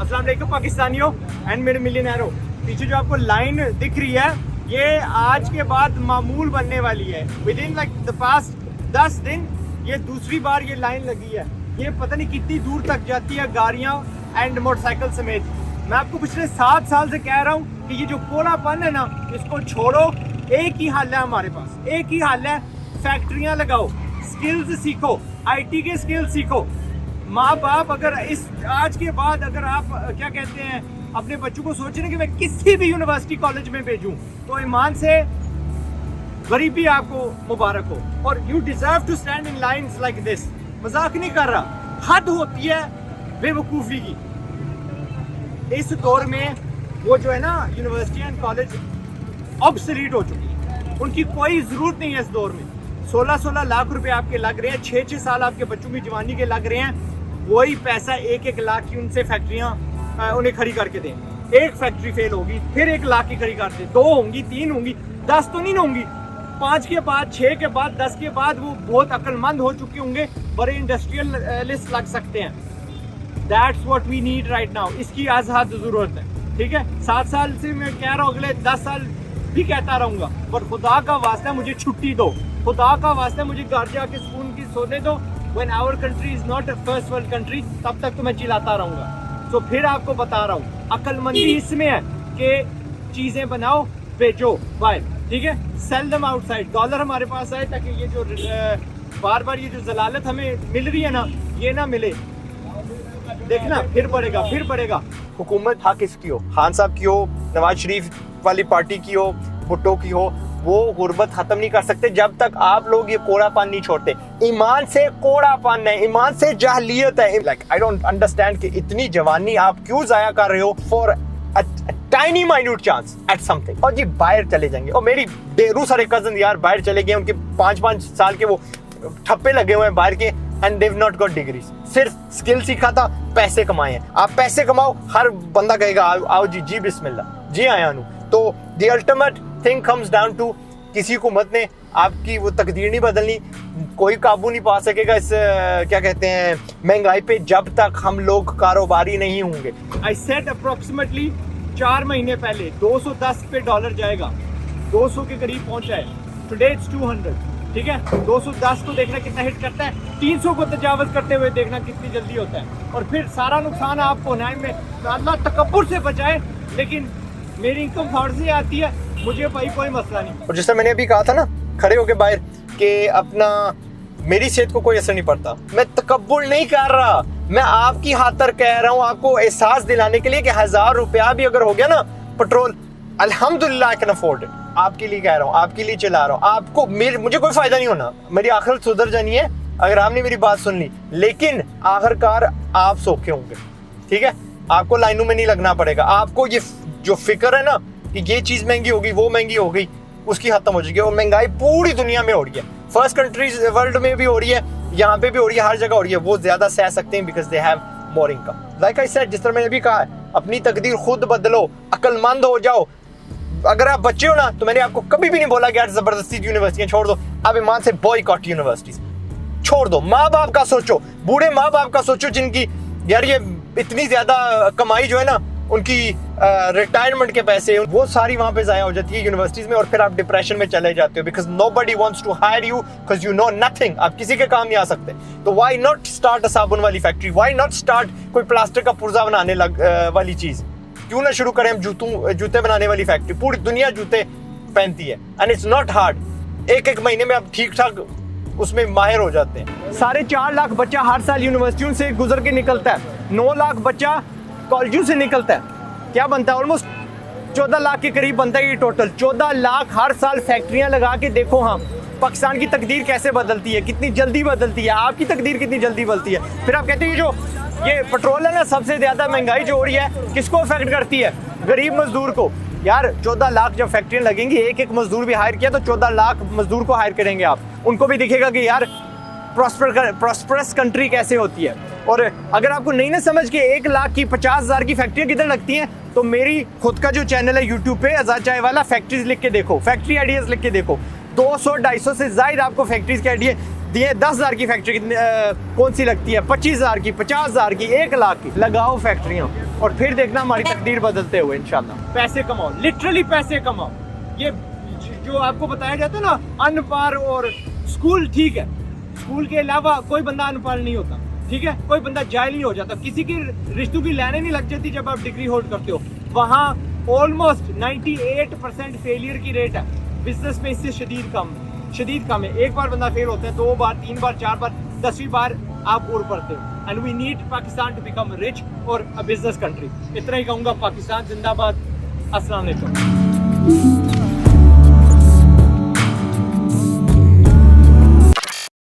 अस्सलाम वालेकुम पाकिस्तानियों एंड मेरे मिलियनेरों। पीछे जो आपको लाइन दिख रही है ये आज के बाद मामूल बनने वाली है। With in like the past 10 दिन ये दूसरी बार ये लाइन लगी है। ये पता नहीं कितनी दूर तक जाती है गाड़ियाँ एंड मोटरसाइकिल समेत। मैं आपको पिछले 7 साल से कह रहा हूँ कि ये जो कोड़ापन है ना इसको छोड़ो। एक ही हल है हमारे पास, एक ही हल है, फैक्ट्रियाँ लगाओ, स्किल्स सीखो, IT के स्किल्स सीखो। माँ बाप अगर इस आज के बाद अगर आप क्या कहते हैं अपने बच्चों को सोच रहे हैं कि मैं किसी भी यूनिवर्सिटी कॉलेज में भेजूं तो ईमान से गरीबी आपको मुबारक हो। और you deserve to stand in lines like this. मजाक नहीं कर रहा, हद होती है बेवकूफ़ी की। इस दौर में वो जो है ना यूनिवर्सिटी एंड कॉलेज ऑब्सोलीट हो चुकी है, उनकी कोई ज़रूरत नहीं है इस दौर में। 16-16 लाख रुपए आपके लग रहे हैं, 6-6 साल आपके बच्चों की जवानी के लग रहे हैं। वही पैसा 1-1 लाख की उनसे फैक्ट्रियाँ उन्हें खड़ी करके दें। एक फैक्ट्री फेल होगी फिर 1 लाख की खड़ी करते, 2 होंगी, 3 होंगी, 10 तो नहीं होंगी। 5 के बाद, 6 के बाद, 10 के बाद वो बहुत अक्लमंद हो चुके होंगे, बड़े इंडस्ट्रियलिस्ट लग सकते हैं। That's what we need right now. इसकी आज़ाद ज़रूरत है, ठीक है। 7 साल से मैं कह रहा हूँ, अगले 10 साल भी कहता रहूँगा, पर खुदा का वास्ता मुझे छुट्टी दो, खुदा का वास्ता मुझे घर जाके सुकून की सोने दो। When our country is not a first world country, तब तक तो मैं चिल्लाता रहूँगा। तो फिर आपको बता रहा हूँ, अक्लमंदी इसमें है कि चीज़ें बनाओ, बेचो बाहर, ठीक है। सेल दम आउटसाइड। डॉलर हमारे पास आए ताकि ये जो बार बार ये जो जलालत हमें मिल रही है ना ये ना मिले। देखना फिर बढ़ेगा, फिर बढ़ेगा। हुकूमत हाँ किसकी हो, खान साहब की हो, नवाज शरीफ वाली पार्टी की हो, भुट्टो की हो, वो गुर्बत खत्म नहीं कर सकते जब तक आप लोग ये कोड़ापन नहीं छोड़ते। ईमान से कोड़ापन है, ईमान से जाहलियत है। लाइक आई डोंट अंडरस्टैंड कि इतनी जवानी आप क्यों जाया कर रहे हो for a tiny minute chance at something. और जी बाहर चले जाएंगे, और मेरी ढेरों सारे कजन यार बाहर चले गए, उनके 5-5 साल के वो ठप्पे लगे हुए हैं बाहर के, and they've not got degrees. सिर्फ स्किल सीखा था, पैसे कमाए हैं। आप पैसे कमाओ, हर बंदा कहेगा आओ जी बिस्मिल्लाह, जी आया नू। तो the ultimate thing comes down to किसी हुकूमत ने आपकी वो तकदीर नहीं बदलनी, कोई काबू नहीं पा सकेगा इस क्या कहते हैं महंगाई पे जब तक हम लोग कारोबारी नहीं होंगे। आई सेड अप्रोक्सीमेटली 4 महीने पहले 210 पे डॉलर जाएगा, 200 के करीब पहुंचा है। टुडे इट्स 200, ठीक है। 210 को देखना कितना हिट करता है, 300 को तजावज करते हुए देखना कितनी जल्दी होता है। और फिर सारा नुकसान आपको होना है। अल्लाह तकब्बुर से बचाए, लेकिन मेरी इनकम फौर से आती है, मुझे भाई कोई मसला नहीं। और जैसे मैंने अभी कहा था ना खड़े होके बाहर कि अपना मेरी सेहत को कोई असर नहीं पड़ता, मैं तकब्बुर नहीं कर रहा, मैं आपकी खातिर कह रहा हूँ, आपको एहसास दिलाने के लिए कि 1000 रुपया भी अगर हो गया ना पेट्रोल, अल्हम्दुलिल्लाह आई कैन अफोर्ड इट। आपके लिए कह रहा हूँ, आपके लिए चला रहा हूँ। आपको मुझे कोई फायदा नहीं होना, मेरी आखिरत सुधर जानी है अगर आपने मेरी बात सुन ली, लेकिन आखिरकार आप सौखे होंगे, ठीक है। आपको लाइनों में नहीं लगना पड़ेगा। आपको ये जो फिक्र है ना कि ये चीज़ महंगी होगी, वो महंगी हो गई, उसकी खत्म हो जाएगी। और महंगाई पूरी दुनिया में हो रही है, फर्स्ट कंट्रीज वर्ल्ड में भी हो रही है, यहाँ पे भी हो रही है, हर जगह हो रही है। वो ज्यादा सह सकते हैं because they have more income. Like I said, जिस तरह मैंने भी कहा, अपनी तकदीर खुद बदलो, अक्लमंद हो जाओ। अगर आप बच्चे हो ना तो मैंने आपको कभी भी नहीं बोला कि यार जबरदस्ती यूनिवर्सिटियां छोड़ दो। आप ईमान से बॉयकॉट यूनिवर्सिटीज छोड़ दो। माँ बाप का सोचो, बूढ़े माँ बाप का सोचो जिनकी यार ये इतनी ज्यादा कमाई जो है ना, उनकी रिटायरमेंट के पैसे वो सारी वहां पे जाया हो जाती है यूनिवर्सिटीज में, और फिर आप डिप्रेशन में चले जाते हो because nobody wants to hire you because you know nothing. आप किसी के काम नहीं आ सकते। तो व्हाई नॉट स्टार्ट अ साबुन वाली फैक्ट्री, व्हाई नॉट स्टार्ट कोई प्लास्टिक का पुर्जा बनाने वाली चीज, क्यों ना शुरू करें हम जूते बनाने वाली फैक्ट्री। पूरी दुनिया जूते पहनती है एंड इट्स नॉट हार्ड। एक महीने में आप ठीक ठाक उसमें माहिर हो जाते हैं। 4.5 लाख बच्चा हर साल यूनिवर्सिटियों से गुजर के निकलता है, 9 लाख बच्चा कॉलेजों से निकलता है। क्या बनता है? ऑलमोस्ट 14 लाख के करीब बनता है ये टोटल। 14 लाख हर साल फैक्ट्रियां लगा के देखो हम पाकिस्तान की तकदीर कैसे बदलती है, कितनी जल्दी बदलती है, आपकी तकदीर कितनी जल्दी बदलती है। फिर आप कहते हैं ये पेट्रोल है ना, सबसे ज्यादा महंगाई जो हो रही है किसको अफेक्ट करती है? गरीब मजदूर को। यार 14 लाख जब फैक्ट्रियां लगेंगी, एक मजदूर भी हायर किया तो 14 लाख मजदूर को हायर करेंगे आप। उनको भी दिखेगा कि यार प्रॉस्परस कंट्री कैसे होती है। और अगर आपको नहीं ना समझ के 1 लाख की 50,000 की फैक्ट्रियां किधर लगती हैं, तो मेरी खुद का जो चैनल है यूट्यूब पे आजाद चाय वाला, फैक्ट्रीज लिख के देखो, फैक्ट्री आइडियाज लिख के देखो। 200-250 से ज्यादा आपको फैक्ट्रीज के आइडिया दिए 10,000 की फैक्ट्री कितनी कौन सी लगती है, 25,000 की, 50,000 की, 1,00,000 की। लगाओ फैक्ट्रियाँ और फिर देखना हमारी तकदीर बदलते हुए इंशाल्लाह। पैसे कमाओ, लिटरली पैसे कमाओ। ये जो आपको बताया जाता है ना अनपढ़ और स्कूल, ठीक है, स्कूल के अलावा कोई बंदा अनपढ़ नहीं होता, ठीक है, कोई बंदा जाहिल नहीं हो जाता, किसी की रिश्तों की लाइनें नहीं लग जाती जब आप डिग्री होल्ड करते हो। वहाँ ऑलमोस्ट 98% फेलियर की रेट है। बिजनेस में इससे शदीद कम है। एक बार बंदा फेल होता है, 2 बार, 3 बार, 4 बार, 10वीं बार आप और पढ़ते हो। And we need Pakistan to become rich और अ बिजनेस कंट्री। इतना ही कहूँगा। पाकिस्तान जिंदाबाद। अस्सलाम वालेकुम।